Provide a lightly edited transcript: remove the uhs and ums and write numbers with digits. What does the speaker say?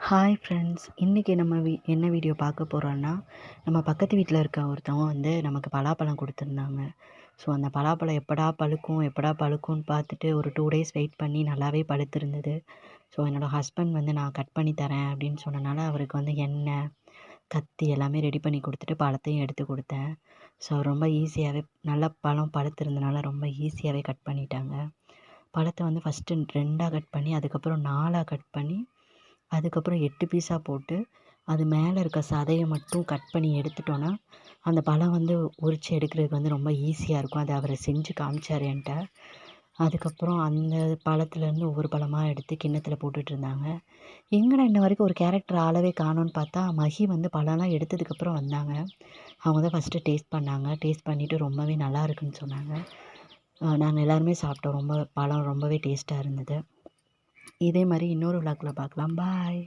Hi friends, இன்றைக்கி நம்ம என்ன வீடியோ பார்க்க போகிறோன்னா, நம்ம பக்கத்து வீட்டில் இருக்க ஒருத்தவங்க வந்து நமக்கு பலாப்பழம் கொடுத்துருந்தாங்க. ஸோ அந்த பலாப்பழம் எப்படா பழுக்கும் எப்படா பழுக்கும்னு பார்த்துட்டு ஒரு 2 டேஸ் வெயிட் பண்ணி நல்லாவே பழுத்திருந்தது. ஸோ என்னோடய ஹஸ்பண்ட் வந்து நான் கட் பண்ணி தரேன் அப்படின்னு சொன்னனால அவருக்கு வந்து எண்ணெய், கத்தி எல்லாமே ரெடி பண்ணி கொடுத்துட்டு பழத்தையும் எடுத்து கொடுத்தேன். ஸோ ரொம்ப ஈஸியாகவே நல்ல பழம் பழுத்திருந்தனால ரொம்ப ஈஸியாகவே கட் பண்ணிட்டாங்க. பழத்தை வந்து ஃபஸ்ட்டு 2ஆக கட் பண்ணி, அதுக்கப்புறம் 4ஆக கட் பண்ணி, அதுக்கப்புறம் 8 பீஸாக போட்டு, அது மேலே இருக்க சதையை மட்டும் கட் பண்ணி எடுத்துட்டோன்னா, அந்த பழம் வந்து உரித்து எடுக்கிறதுக்கு வந்து ரொம்ப ஈஸியாக இருக்கும். அதை அவர் செஞ்சு காமிச்சார் என்கிட்ட. அதுக்கப்புறம் அந்த பழத்துலேருந்து ஒவ்வொரு பழமாக எடுத்து கிண்ணத்தில் போட்டுட்ருந்தாங்க. எங்கடா இன்ன வரைக்கும் ஒரு கேரக்டர் ஆளவே காணோன்னு பார்த்தா, மஹி வந்து பழம்லாம் எடுத்ததுக்கப்புறம் வந்தாங்க. அவங்க தான் ஃபஸ்ட்டு டேஸ்ட் பண்ணாங்க. டேஸ்ட் பண்ணிவிட்டு ரொம்பவே நல்லா இருக்குன்னு சொன்னாங்க. நாங்கள் எல்லாருமே சாப்பிட்டோம். பழம் ரொம்பவே டேஸ்ட்டாக இருந்தது. இதே மாதிரி இன்னொரு விளாக்ல பார்க்கலாம். பாய்.